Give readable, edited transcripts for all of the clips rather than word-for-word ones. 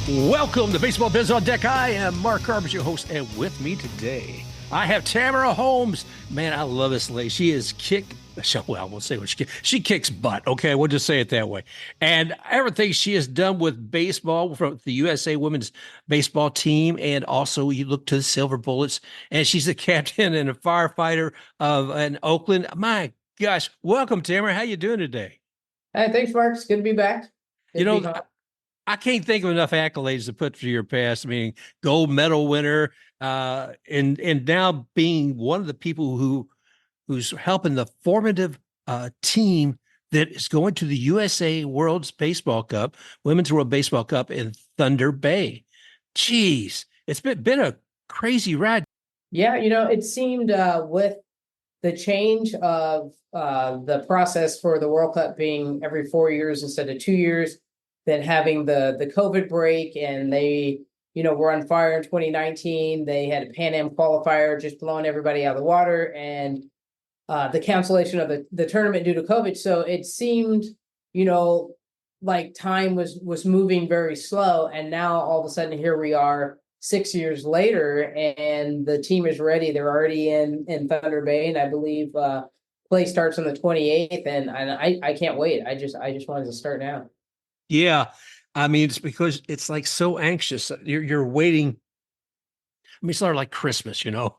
Welcome to Baseball Biz on Deck. I am Mark Garbage, your host, and with me today, I have Tamara Holmes. Man, I love this lady. She is well, we'll say what she kicks butt. Okay, we'll just say it that way. And everything she has done with baseball, from the USA Women's Baseball team, and also you look to the Silver Bullets, and she's the captain and a firefighter of in Oakland. My gosh, welcome, Tamara. How you doing today? Hey, thanks, Mark. It's good to be back. I can't think of enough accolades to put through your past. I mean, gold medal winner, and now being one of the people who's helping the formative team that is going to the USA World's Baseball Cup, Women's World Baseball Cup in Thunder Bay. Jeez, it's been a crazy ride. Yeah, it seemed with the change of the process for the World Cup being every 4 years instead of 2 years, then having the COVID break, and they, were on fire in 2019. They had a Pan Am qualifier just blowing everybody out of the water, and the cancellation of the tournament due to COVID. So it seemed, like time was moving very slow. And now all of a sudden here we are 6 years later, and the team is ready. They're already in Thunder Bay, and I believe play starts on the 28th. And I can't wait. I just wanted to start now. Yeah, I mean, it's because it's like so anxious. You're waiting. I mean, it's sort of like Christmas, you know.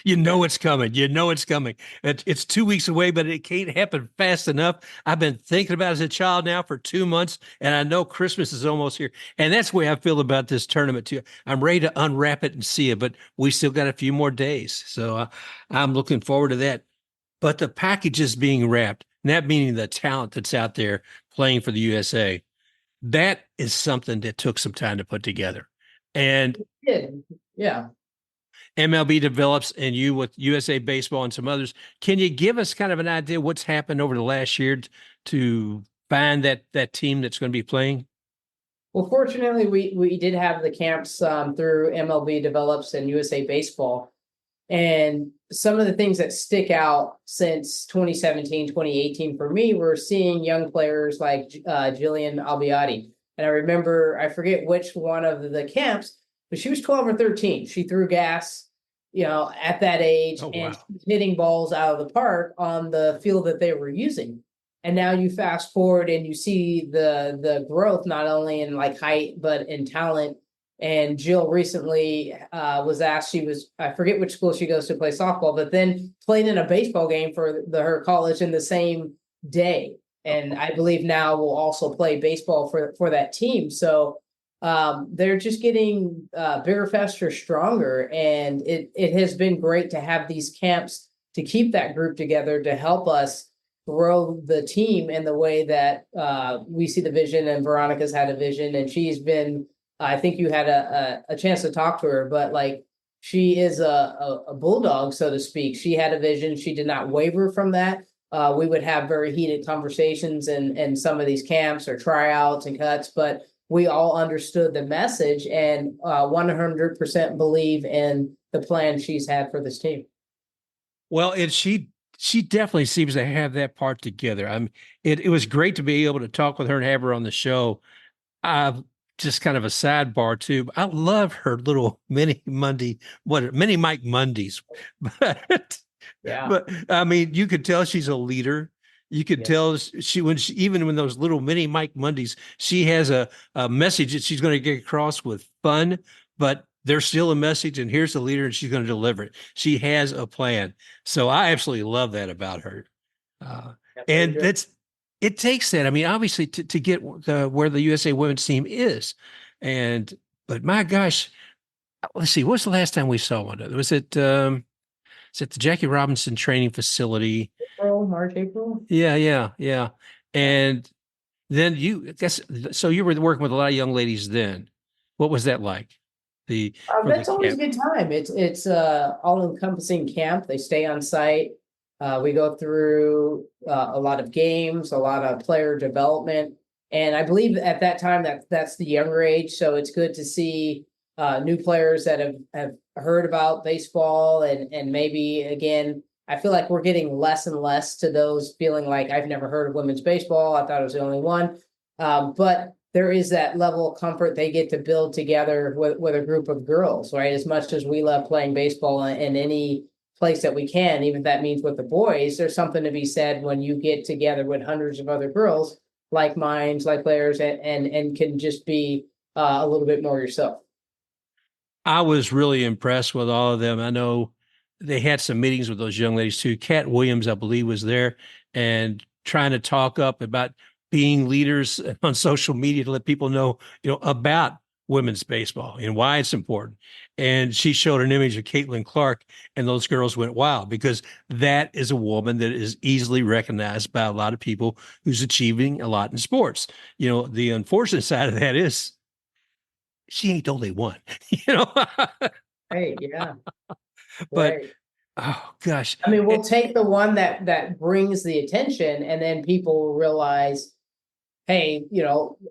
You know it's coming. You know it's coming. It's 2 weeks away, but it can't happen fast enough. I've been thinking about it as a child now for 2 months, and I know Christmas is almost here. And that's the way I feel about this tournament too. I'm ready to unwrap it and see it, but we still got a few more days, so I'm looking forward to that. But the package is being wrapped, and that meaning the talent that's out there playing for the USA. That is something that took some time to put together. And yeah. MLBDevelops and you with USA Baseball and some others. Can you give us kind of an idea what's happened over the last year to find that team that's going to be playing? Well, fortunately, we did have the camps through MLBDevelops and USA Baseball. And some of the things that stick out since 2017, 2018 for me were seeing young players like Jillian Albiati. And I forget which one of the camps, but she was 12 or 13. She threw gas, at that age, and hitting balls out of the park on the field that they were using. And now you fast forward and you see the growth, not only in like height, but in talent. And Jill recently was asked, I forget which school she goes to play softball, but then played in a baseball game for her college in the same day. And I believe now will also play baseball for that team. So they're just getting bigger, faster, stronger. And it has been great to have these camps to keep that group together, to help us grow the team in the way that we see the vision. And Veronica's had a vision, and she's been, I think you had a chance to talk to her, but like she is a bulldog, so to speak. She had a vision. She did not waver from that. We would have very heated conversations in some of these camps or tryouts and cuts, but we all understood the message and 100% believe in the plan she's had for this team. Well, and she definitely seems to have that part together. I mean, it was great to be able to talk with her and have her on the show. Just kind of a sidebar too. I love her little mini Mike Mondays, but yeah. But I mean, you could tell she's a leader. You could tell even when those little mini Mike Mondays, she has a message that she's going to get across with fun, but there's still a message, and here's the leader, and she's going to deliver it. She has a plan. So I absolutely love that about her. And it takes that. I mean, obviously to get where the USA women's team is. But my gosh, let's see, what's the last time we saw one? Was it the Jackie Robinson training facility? March, April. Yeah. And then so you were working with a lot of young ladies then. What was that like? That's always a good time. It's all-encompassing camp. They stay on site. We go through a lot of games, a lot of player development. And I believe at that time that's the younger age. So it's good to see new players that have heard about baseball and maybe, again, I feel like we're getting less and less to those feeling like I've never heard of women's baseball. I thought it was the only one. But there is that level of comfort they get to build together with a group of girls, right? As much as we love playing baseball in any place that we can, even if that means with the boys, there's something to be said when you get together with hundreds of other girls, like minds, like players, and can just be a little bit more yourself. I was really impressed with all of them. I know they had some meetings with those young ladies too. Kat Williams, I believe, was there and trying to talk up about being leaders on social media to let people know, about women's baseball and why it's important. And she showed an image of Caitlin Clark, and those girls went wild because that is a woman that is easily recognized by a lot of people who's achieving a lot in sports. The unfortunate side of that is she ain't the only one, you know. Right, yeah, But right. oh gosh, I mean, we'll take the one that brings the attention, and then people will realize, hey,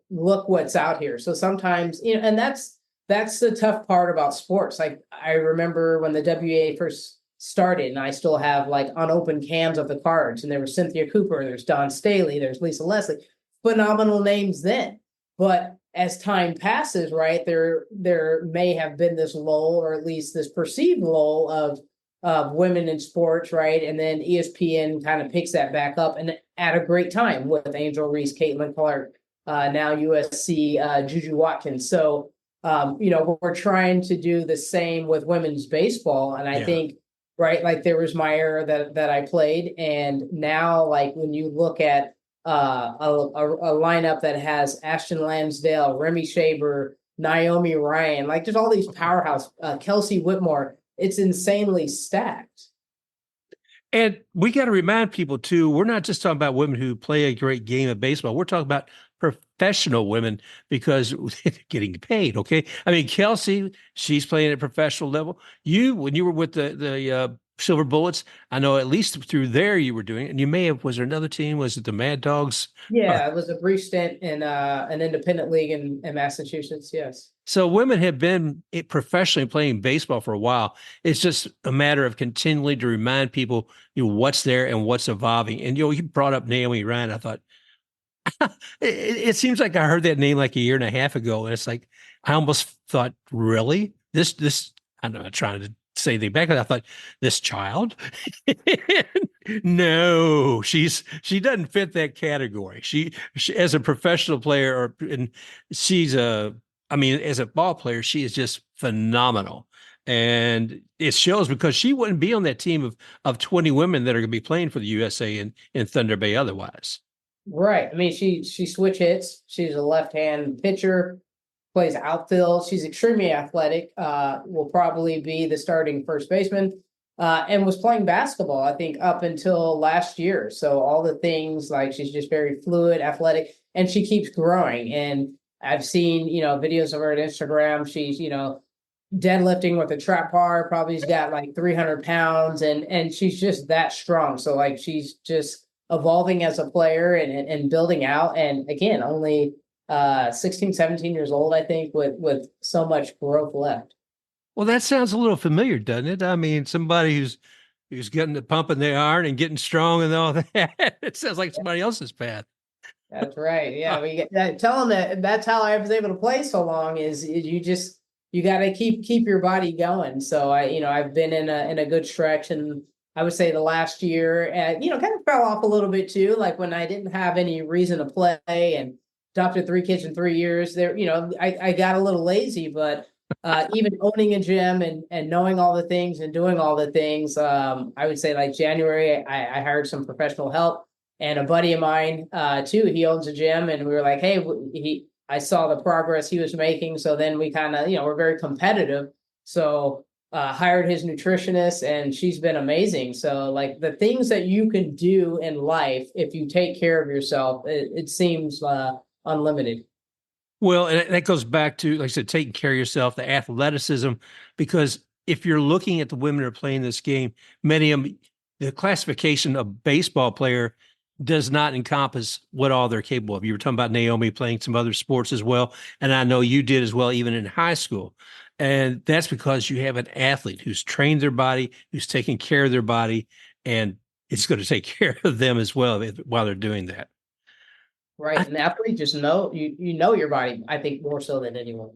look what's out here. So sometimes, and that's the tough part about sports. Like I remember when the WA first started, and I still have like unopened cans of the cards, and there was Cynthia Cooper, there's Don Staley, there's Lisa Leslie, phenomenal names then. But as time passes, right, there may have been this lull, or at least this perceived lull of women in sports, right? And then ESPN kind of picks that back up, and at a great time with Angel Reese, Caitlin Clark, now USC, JuJu Watkins. So, we're trying to do the same with women's baseball. And I yeah. think, right, like there was my era that I played. And now, like when you look at a lineup that has Ashton Lansdell, Remi Schaber, Naomi Ryan, like there's all these powerhouse, Kelsie Whitmore, it's insanely stacked. And we got to remind people too, we're not just talking about women who play a great game of baseball. We're talking about professional women because they're getting paid. Okay. I mean, Kelsie, she's playing at a professional level. When you were with the Silver Bullets, I know at least through there you were doing it. And you may have, was there another team? Was it the Mad Dogs? Yeah, it was a brief stint in an independent league in Massachusetts. Yes. So women have been professionally playing baseball for a while. It's just a matter of continually to remind people, what's there and what's evolving. And you brought up Naomi Ryan. I thought it seems like I heard that name like a year and a half ago, and it's like I almost thought, really, this. I'm not trying to say anything back. I thought this child. No, she doesn't fit that category. She as a professional player, and she's I mean, as a ball player, she is just phenomenal. And it shows because she wouldn't be on that team of 20 women that are going to be playing for the USA in Thunder Bay otherwise. Right. I mean, she switch hits. She's a left-hand pitcher, plays outfield. She's extremely athletic. Will probably be the starting first baseman. And was playing basketball, I think, up until last year. So all the things, like she's just very fluid, athletic, and she keeps growing. And I've seen, videos of her at Instagram. She's, deadlifting with a trap bar, probably's got like 300 pounds, and she's just that strong. So like she's just evolving as a player and building out. And again, only 16, 17 years old, I think, with so much growth left. Well, that sounds a little familiar, doesn't it? I mean, somebody who's getting the pump in the iron and getting strong and all that. It sounds like somebody else's path. That's right. Yeah, we get tell them that that's how I was able to play so long is you got to keep your body going. So I've been in a good stretch, and I would say the last year, kind of fell off a little bit too. Like when I didn't have any reason to play and adopted 3 kids in 3 years, there, I got a little lazy, but even owning a gym and knowing all the things and doing all the things, I would say like January, I hired some professional help, and a buddy of mine, too, he owns a gym, and we were like, hey, I saw the progress he was making. So then we kind of, we're very competitive. So hired his nutritionist, and she's been amazing. So like the things that you can do in life, if you take care of yourself, it seems unlimited. Well, and that goes back to, like I said, taking care of yourself, the athleticism, because if you're looking at the women who are playing this game, many of them, the classification of baseball player does not encompass what all they're capable of. You were talking about Naomi playing some other sports as well, and I know you did as well, even in high school. And that's because you have an athlete who's trained their body, who's taking care of their body, and it's going to take care of them as well while they're doing that. Right. And athletes just know you know your body, I think, more so than anyone.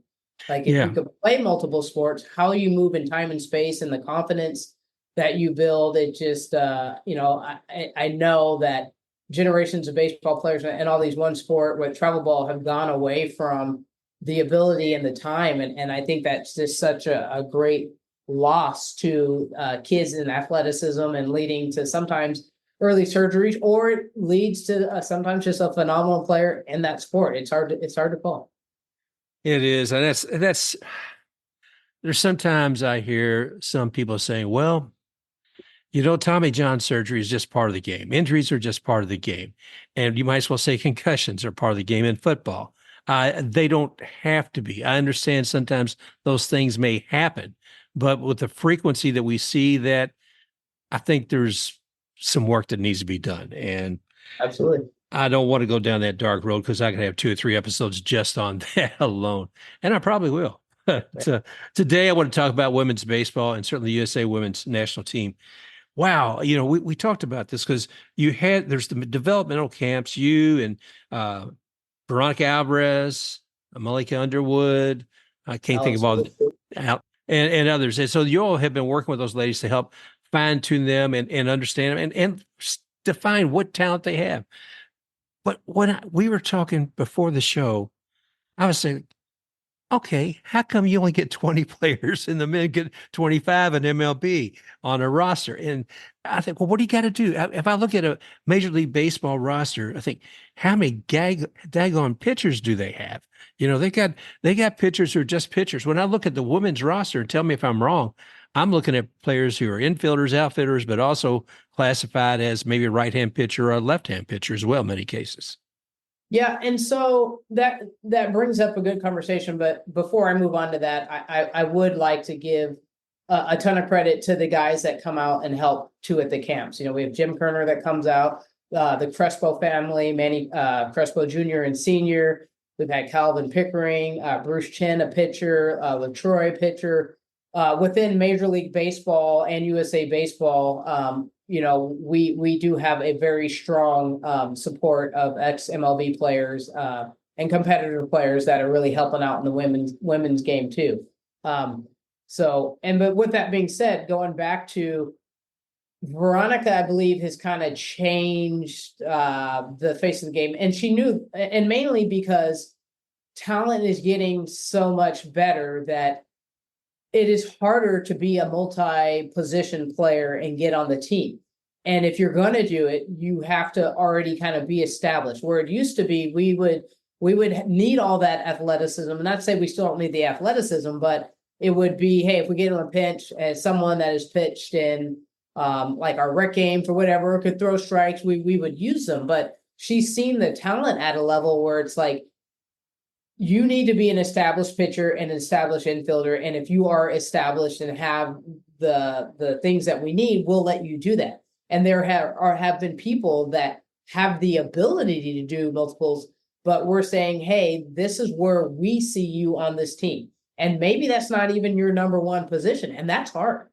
Like if you Yeah. could play multiple sports, how you move in time and space and the confidence that you build, it just I know that generations of baseball players and all these one sport with travel ball have gone away from the ability and the time. And I think that's just such a great loss to kids in athleticism and leading to sometimes early surgeries, or it leads to sometimes just a phenomenal player in that sport. It's hard to call. It is. And that's, there's sometimes I hear some people saying, well, Tommy John surgery is just part of the game. Injuries are just part of the game. And you might as well say concussions are part of the game in football. They don't have to be. I understand sometimes those things may happen, but with the frequency that we see that, I think there's some work that needs to be done. And Absolutely. I don't want to go down that dark road because I could have 2 or 3 episodes just on that alone. And I probably will. So, today, I want to talk about women's baseball and certainly the USA women's national team. Wow, we talked about this because there's the developmental camps, you and Veronica Alvarez, Malika Underwood. I can't think of all out and others. And so you all have been working with those ladies to help fine tune them and understand them and define what talent they have. But when we were talking before the show, I was saying, okay, how come you only get 20 players and the men get 25 in MLB on a roster? And I think, well, what do you got to do? If I look at a Major League Baseball roster, I think, how many daggone pitchers do they have? They got pitchers who are just pitchers. When I look at the women's roster, and tell me if I'm wrong, I'm looking at players who are infielders, outfielders, but also classified as maybe a right-hand pitcher or a left-hand pitcher as well, in many cases. Yeah, and so that brings up a good conversation. But before I move on to that, I would like to give a ton of credit to the guys that come out and help too at the camps. We have Jim Kerner that comes out, the Crespo family, Manny Crespo Jr. and Senior. We've had Calvin Pickering, Bruce Chen, a pitcher, LaTroy, pitcher. Within Major League Baseball and USA Baseball, we do have a very strong support of ex MLB players and competitive players that are really helping out in the women's game too. But with that being said, going back to Veronica, I believe has kind of changed the face of the game, and she knew, and mainly because talent is getting so much better that it is harder to be a multi-position player and get on the team. And if you're going to do it, you have to already kind of be established. Where it used to be, we would need all that athleticism. And not to say we still don't need the athleticism, but it would be, hey, if we get on a pinch as someone that is pitched in like our rec games or whatever, could throw strikes, we would use them. But she's seen the talent at a level where it's like, you need to be an established pitcher and an established infielder. And if you are established and have the things that we need, we'll let you do that. And there have been people that have the ability to do multiples, but we're saying, hey, this is where we see you on this team. And maybe that's not even your number one position. And that's hard,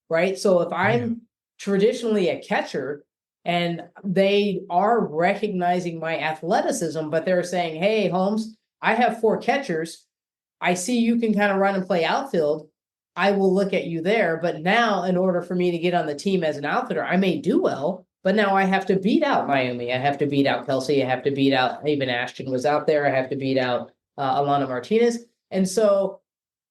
right? So if I'm traditionally a catcher and they are recognizing my athleticism, but they're saying, hey, Holmes, I have 4 catchers. I see you can kind of run and play outfield. I will look at you there. But now, in order for me to get on the team as an outfielder, I may do well, but now I have to beat out Naomi. I have to beat out Kelsie. I have to beat out, even Ashton was out there. I have to beat out Alana Martinez. And so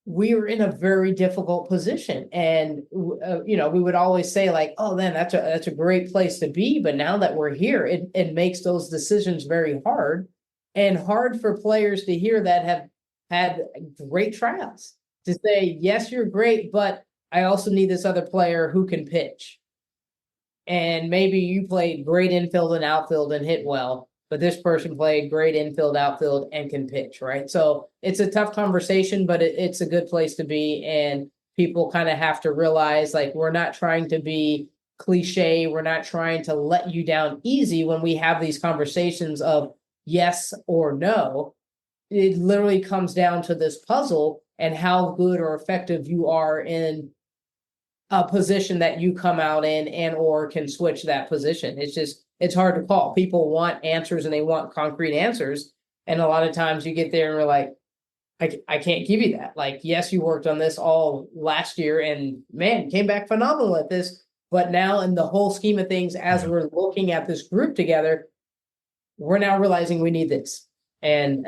we were in a very difficult position. And, we would always say like, oh, man, that's a great place to be. But now that we're here, it makes those decisions very hard. And hard for players to hear that have had great tryouts to say, yes, you're great, but I also need this other player who can pitch. And maybe you played great infield and outfield and hit well, but this person played great infield, outfield, and can pitch, right? So it's a tough conversation, but it's a good place to be. And people kind of have to realize, like, we're not trying to be cliche. We're not trying to let you down easy when we have these conversations of yes or no. It literally comes down to this puzzle and how good or effective you are in a position that you come out in and or can switch that position. It's just, it's hard to call. People want answers and they want concrete answers. And a lot of times you get there and we're like, I can't give you that. Like, yes, you worked on this all last year and man, came back phenomenal at this. But now in the whole scheme of things, as we're looking at this group together, we're now realizing we need this. And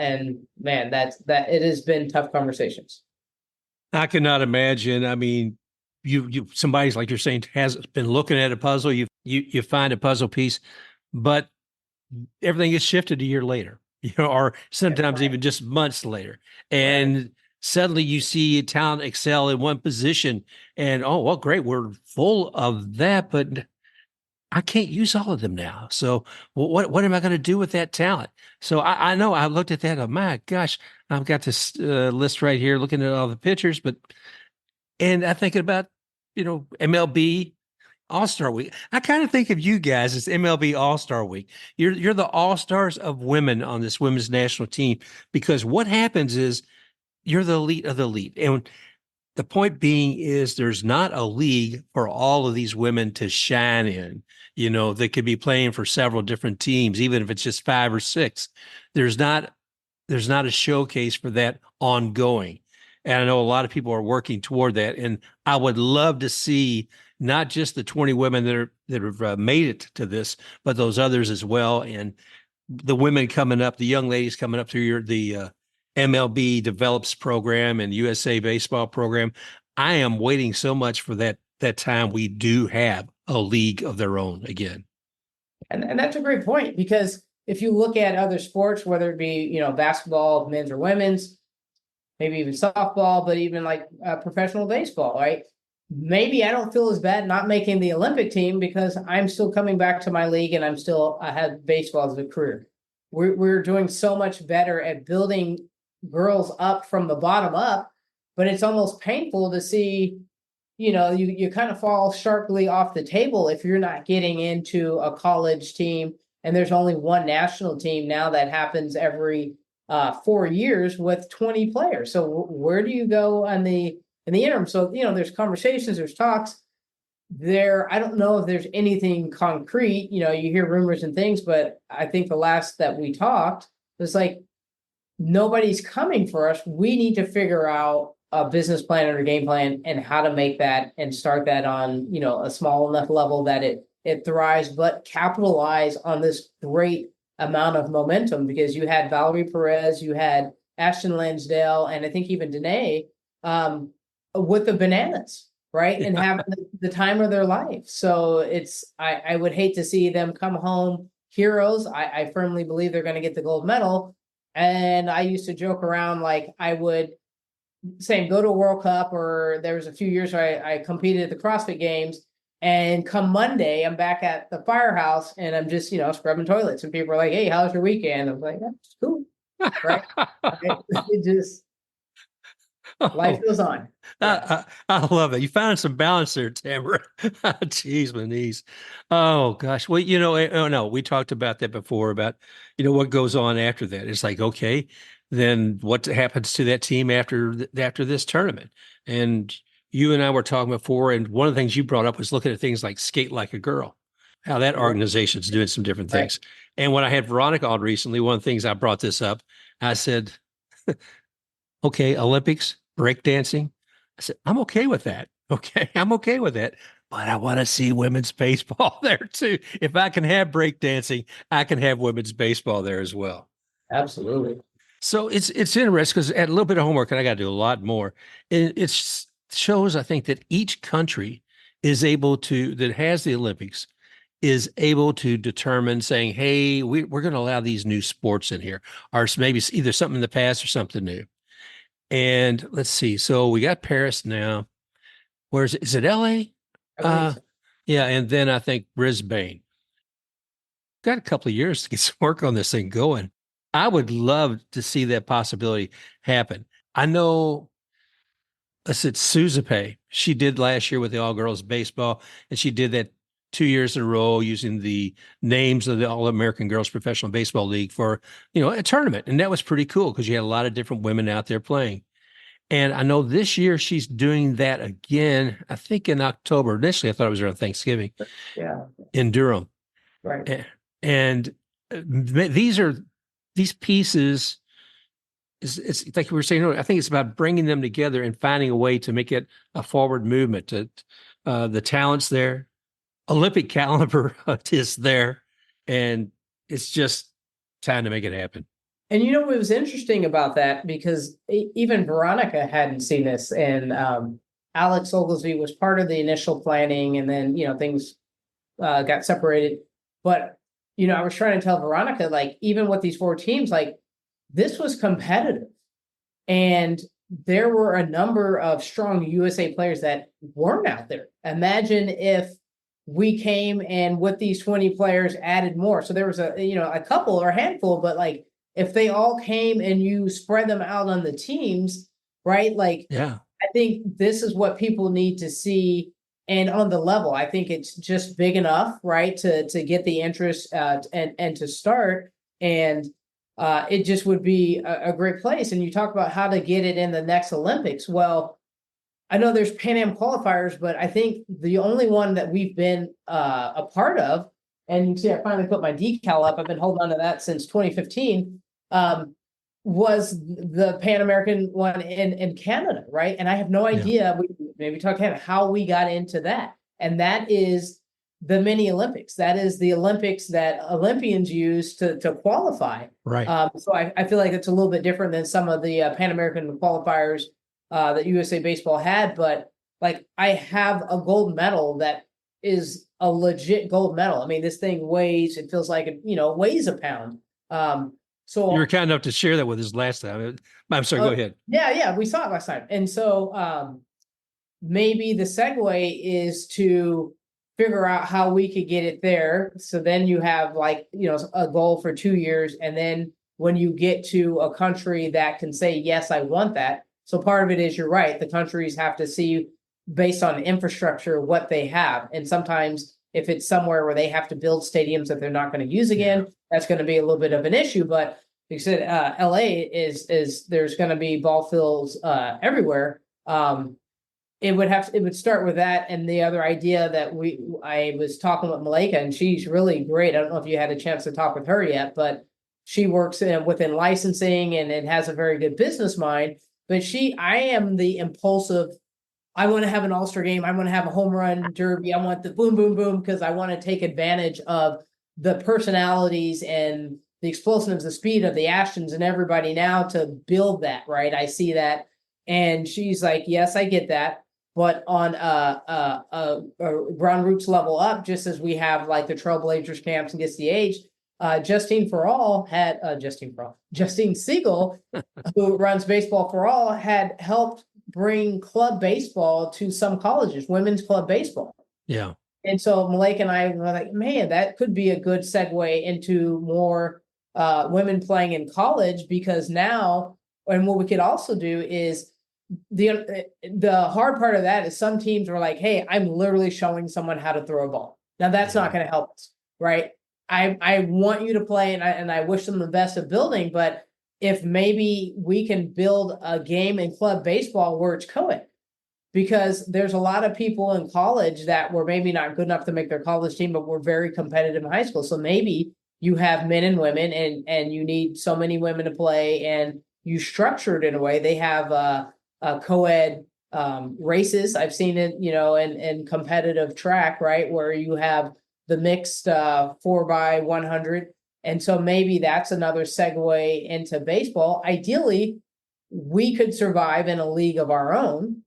man, that it has been tough conversations. I cannot imagine. I mean, you somebody's like you're saying has been looking at a puzzle. You find a puzzle piece, but everything gets shifted a year later, or sometimes even just months later. And suddenly you see talent excel in one position and, oh, well, great. We're full of that, but I can't use all of them now. So what am I going to do with that talent? So I know I looked at that. Oh my gosh, I've got this list right here looking at all the pitchers, and I'm thinking about, MLB All-Star Week. I kind of think of you guys as MLB All-Star Week. You're the all-stars of women on this women's national team, because what happens is you're the elite of the elite. And the point being is there's not a league for all of these women to shine in. They could be playing for several different teams, even if it's just 5 or 6. There's not a showcase for that ongoing. And I know a lot of people are working toward that. And I would love to see not just the 20 women that have made it to this, but those others as well. And the women coming up, the young ladies coming up through the MLBDevelops program and USA baseball program. I am waiting so much for that time we do have a league of their own again. And that's a great point, because if you look at other sports, whether it be, basketball, men's or women's, maybe even softball, but even like professional baseball, right? Maybe I don't feel as bad not making the Olympic team because I'm still coming back to my league and I had baseball as a career. We're doing so much better at building girls up from the bottom up, but it's almost painful to see, you kind of fall sharply off the table if you're not getting into a college team. And there's only one national team now that happens every 4 years with 20 players. So where do you go in the interim? So, there's conversations, there's talks there. I don't know if there's anything concrete, you hear rumors and things, but I think the last that we talked was like, nobody's coming for us. We need to figure out a business plan or a game plan and how to make that and start that on, a small enough level that it thrives, but capitalize on this great amount of momentum, because you had Valerie Perez, you had Ashton Lansdell, and I think even Danae with the bananas, right? And having the time of their life. So I would hate to see them come home heroes. I firmly believe they're going to get the gold medal. And I used to joke around, like I would say, go to a World Cup, or there was a few years where I competed at the CrossFit Games. And come Monday, I'm back at the firehouse and I'm just, scrubbing toilets. And people are like, hey, how's your weekend? I'm like, that's cool. Right? It just, life goes on. Yeah. I love it. You found some balance there, Tamara. Jeez, my knees. Oh gosh. Well, no, we talked about that before about, what goes on after that. It's like, okay, then what happens to that team after this tournament? And you and I were talking before, and one of the things you brought up was looking at things like Skate Like a Girl, how that organization's doing some different things. Right. And when I had Veronica on recently, one of the things I brought this up, I said, okay, Olympics, breakdancing. I said, I'm okay with that. Okay, I'm okay with that. But I want to see women's baseball there too. If I can have breakdancing, I can have women's baseball there as well. Absolutely. So it's interesting because at a little bit of homework, and I got to do a lot more. It shows, I think, that each country is able to, that has the Olympics, is able to determine saying, hey, we're going to allow these new sports in here, or maybe either something in the past or something new. And let's see. So we got Paris now. Where's it? Is it LA? Yeah. And then I think Brisbane. Got a couple of years to get some work on this thing going. I would love to see that possibility happen. I know, I said Suzape, she did last year with the all girls baseball, and she did that 2 years in a row using the names of the All American Girls Professional Baseball League for, a tournament. And that was pretty cool because you had a lot of different women out there playing. And I know this year she's doing that again, I think in October. Initially, I thought it was around Thanksgiving. Yeah. In Durham. Right. And these pieces it's like we were saying earlier, I think it's about bringing them together and finding a way to make it a forward movement. To the talent's there, Olympic caliber is there, and it's just time to make it happen. And you know what was interesting about that, because even Veronica hadn't seen this, and Alex Oglesby was part of the initial planning, and then things got separated. But I was trying to tell Veronica, like, even with these four teams, like, this was competitive, and there were a number of strong USA players that weren't out there. Imagine if we came and with these 20 players added more. So there was a couple or a handful, but like, if they all came and you spread them out on the teams, right? Like, Yeah. I think this is what people need to see. And on the level, I think it's just big enough, right, to get the interest and to start. And it just would be a great place. And you talk about how to get it in the next Olympics. Well, I know there's Pan Am qualifiers, but I think the only one that we've been a part of, and you can see I finally put my decal up, I've been holding on to that since 2015, was the Pan American one in Canada, right? And I have no idea, we maybe talk about how we got into that. And that is the mini Olympics. That is the Olympics that Olympians use to qualify. Right. So I feel like it's a little bit different than some of the Pan American qualifiers that USA Baseball had. But like, I have a gold medal that is a legit gold medal. I mean, this thing weighs, it feels like it, weighs a pound. So you were kind enough to share that with us last time. I'm sorry, go ahead. Yeah, we saw it last time. And so maybe the segue is to figure out how we could get it there. So then you have, like, a goal for 2 years. And then when you get to a country that can say, yes, I want that. So part of it is, you're right, the countries have to see, based on infrastructure, what they have. And sometimes if it's somewhere where they have to build stadiums that they're not going to use again, that's going to be a little bit of an issue. But like you said, LA is there's going to be ball fields everywhere. It would start with that. And the other idea that I was talking with Malika, and she's really great. I don't know if you had a chance to talk with her yet, but she works within licensing and has a very good business mind. But I am the impulsive, I want to have an all-star game. I want to have a home run derby. I want the boom, boom, boom, because I want to take advantage of the personalities and the explosiveness, the speed of the Ashtons and everybody now to build that, right? I see that. And she's like, yes, I get that. But on a ground roots level up, just as we have like the Trailblazers camps and gets the age, Justine Siegel, who runs Baseball for All, had helped bring club baseball to some colleges, women's club baseball. Yeah. And so Malika and I were like, man, that could be a good segue into more women playing in college, because now, and what we could also do is, the hard part of that is some teams are like, hey, I'm literally showing someone how to throw a ball. Now that's not going to help us, right? I want you to play, and I wish them the best of building, but if maybe we can build a game in club baseball where it's co-ed, because there's a lot of people in college that were maybe not good enough to make their college team, but were very competitive in high school. So maybe you have men and women, and you need so many women to play, and you structure it in a way. They have co-ed races. I've seen it, in competitive track, right, where you have the mixed 4x100. And so maybe that's another segue into baseball. Ideally, we could survive in a league of our own.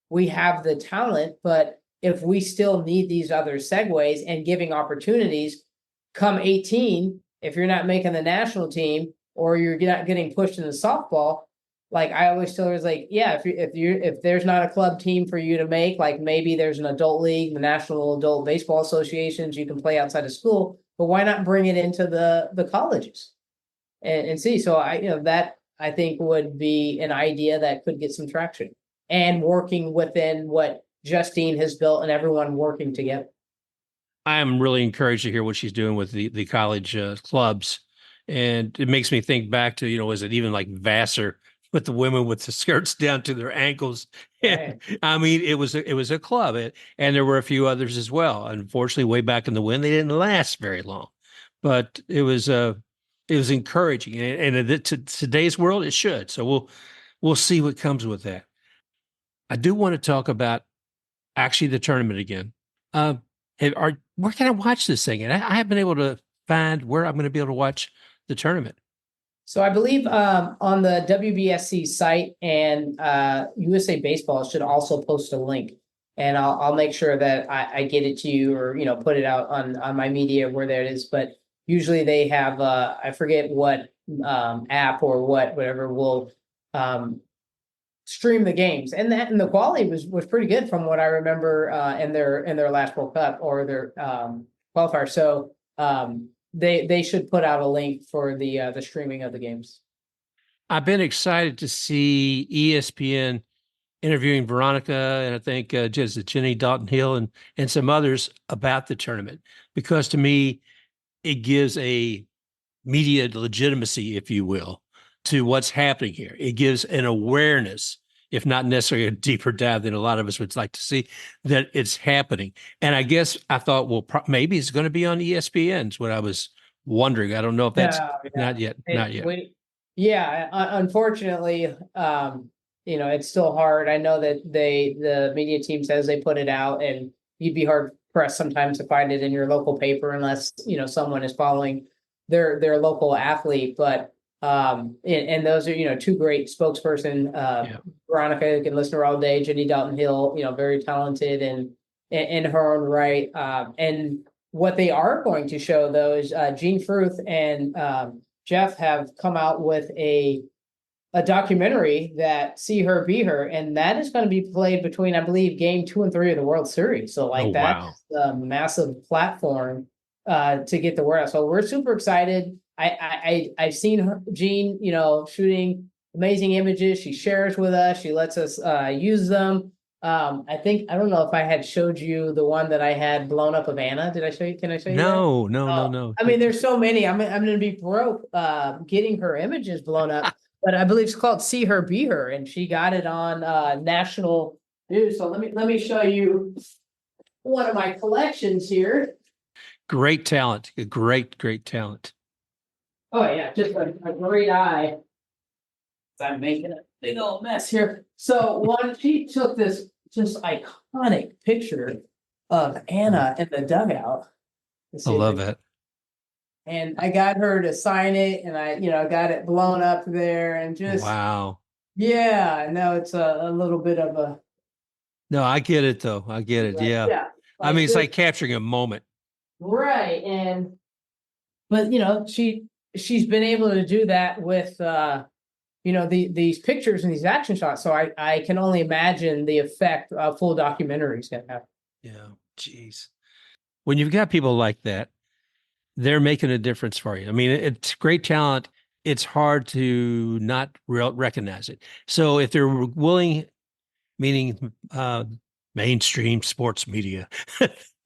We have the talent, but if we still need these other segues and giving opportunities, come 18, if you're not making the national team or you're not getting pushed into softball, like I always tell her, like, yeah, if there's not a club team for you to make, like maybe there's an adult league, the National Adult Baseball Associations, you can play outside of school, but why not bring it into the colleges and see? So that I think would be an idea that could get some traction, and working within what Justine has built and everyone working together. I am really encouraged to hear what she's doing with the college clubs. And it makes me think back to, is it even like Vassar with the women with the skirts down to their ankles? Right. I mean, it was a club, and there were a few others as well. Unfortunately, way back in the wind, they didn't last very long. but it was encouraging, and to today's world, it should. So we'll see what comes with that. I do want to talk about actually the tournament again. Where can I watch this thing? And I haven't been able to find where I'm going to be able to watch the tournament. So I believe on the WBSC site and USA Baseball should also post a link, and I'll make sure that I get it to you, or put it out on my media where that is. But usually they have I forget what app or whatever will stream the games, and the quality was pretty good from what I remember in their last World Cup or their qualifier. So they should put out a link for the streaming of the games. I've been excited to see ESPN interviewing Veronica and I think just Jenny Dalton Hill and some others about the tournament, because to me it gives a media legitimacy, if you will, to what's happening here. It gives an awareness, if not necessarily a deeper dive than a lot of us would like to see, that it's happening. And I guess I thought, well, maybe it's going to be on ESPN's what I was wondering. I don't know if that's not yet. Unfortunately, it's still hard. I know that the media team says they put it out, and you'd be hard pressed sometimes to find it in your local paper unless someone is following their local athlete. But and those are two great spokesperson. Veronica, you can listen to her all day. Jenny Dalton Hill, very talented and in her own right. And what they are going to show though is Gene Fruth and Jeff have come out with a documentary that See Her Be Her, and that is going to be played between, I believe, game 2 and 3 of the World Series. So that's a massive platform to get the word out. So we're super excited. I've seen Jean, shooting amazing images. She shares with us. She lets us use them. I don't know if I had showed you the one that I had blown up of Anna. Did I show you? Can I show you? No. I mean, there's so many. I'm going to be broke getting her images blown up. But I believe it's called See Her Be Her, and she got it on national news. So let me show you one of my collections here. Great talent, great talent. Oh yeah, just a great eye. I'm making a big old mess here. So she took this just iconic picture of Anna in the dugout. I love it. And I got her to sign it, and I got it blown up there, and just wow. Yeah, I know it's a little bit of a. No, I get it though. I get it. Yeah. I mean, it's like capturing a moment. Right, but she's been able to do that with these pictures and these action shots. So I can only imagine the effect a full documentary is gonna have. Yeah, geez. When you've got people like that, they're making a difference for you. I mean, it's great talent. It's hard to not recognize it. So if they're willing, meaning mainstream sports media,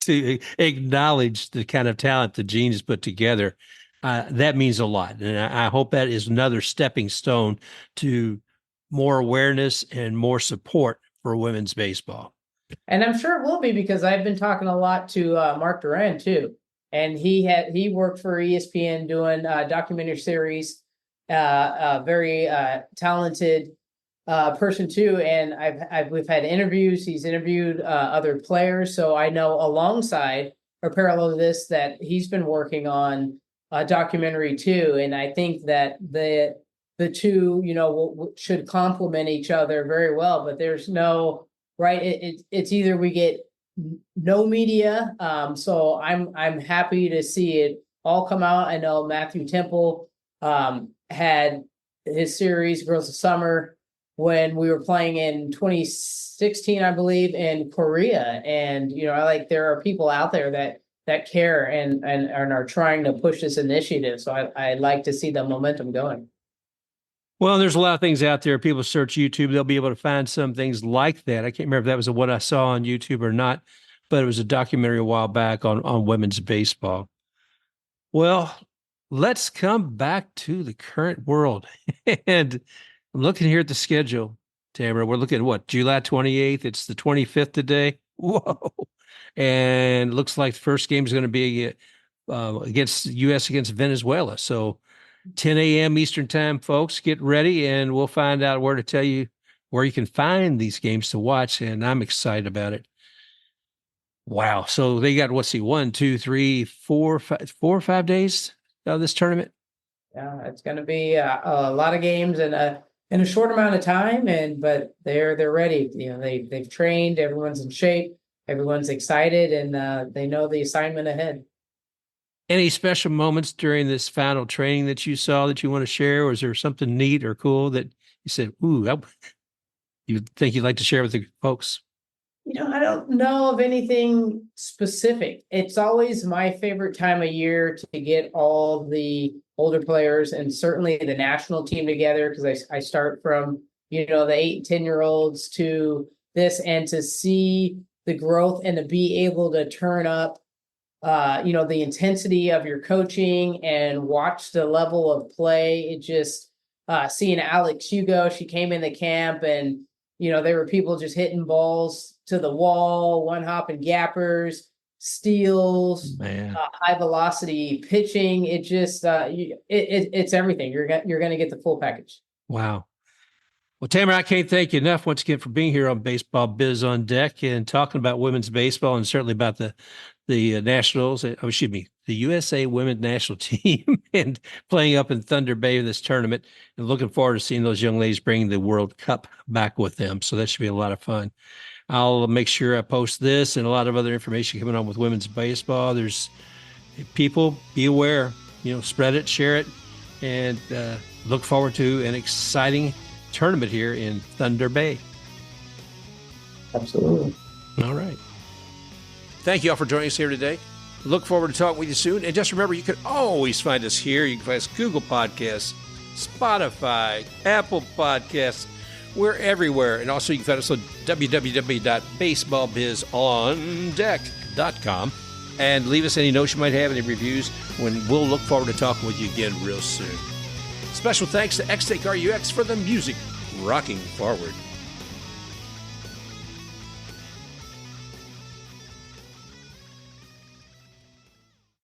to acknowledge the kind of talent that Gene has put together, that means a lot. And I hope that is another stepping stone to more awareness and more support for women's baseball. And I'm sure it will be, because I've been talking a lot to Mark Duran too. And he worked for ESPN doing a documentary series, very talented person too. And we've had interviews. He's interviewed other players. So I know alongside or parallel to this that he's been working on a documentary too. And I think that the two, should complement each other very well. But there's no right. It's either we get no media. So I'm happy to see it all come out. I know Matthew Temple had his series Girls of Summer when we were playing in 2016, I believe, in Korea. And there are people out there that care and are trying to push this initiative. So I like to see the momentum going. Well, there's a lot of things out there. People search YouTube, they'll be able to find some things like that. I can't remember if that was what I saw on YouTube or not, but it was a documentary a while back on women's baseball. Well, let's come back to the current world. And I'm looking here at the schedule, Tamara. We're looking at what, July 28th? It's the 25th today. Whoa. And it looks like the first game is going to be against U.S. against Venezuela. So 10 a.m. Eastern time, folks, get ready, and we'll find out where to tell you where you can find these games to watch. And I'm excited about it. Wow. So they got, what's he, 1, 2, 3, 4, 5, 5 days of this tournament. Yeah, it's going to be a lot of games in a short amount of time, but they're ready. They've trained. Everyone's in shape. Everyone's excited, and they know the assignment ahead. Any special moments during this final training that you saw that you want to share, or is there something neat or cool that you said, "Ooh, you think you'd like to share with the folks"? I don't know of anything specific. It's always my favorite time of year to get all the older players and certainly the national team together, because I start from, the 8 and 10-year-olds to this, and to see the growth and to be able to turn up, the intensity of your coaching and watch the level of play. It just, seeing Alex Hugo, she came in the camp and, there were people just hitting balls to the wall, one hopping gappers, steals, high velocity pitching. It just, it's everything. You're going to get the full package. Wow. Well, Tamara, I can't thank you enough once again for being here on Baseball Biz on Deck and talking about women's baseball, and certainly about the Nationals, the USA Women's National Team, and playing up in Thunder Bay in this tournament, and looking forward to seeing those young ladies bring the World Cup back with them. So that should be a lot of fun. I'll make sure I post this and a lot of other information coming on with women's baseball. There's people, be aware, spread it, share it, and look forward to an exciting tournament here in Thunder Bay. Absolutely. All right. Thank you all for joining us here today. Look forward to talking with you soon. And just remember, you can always find us here. You can find us Google Podcasts, Spotify, Apple Podcasts. We're everywhere. And also you can find us on www.baseballbizondeck.com. And leave us any notes you might have, any reviews, when we'll look forward to talking with you again real soon. Special thanks to XTake RUX for the music rocking forward.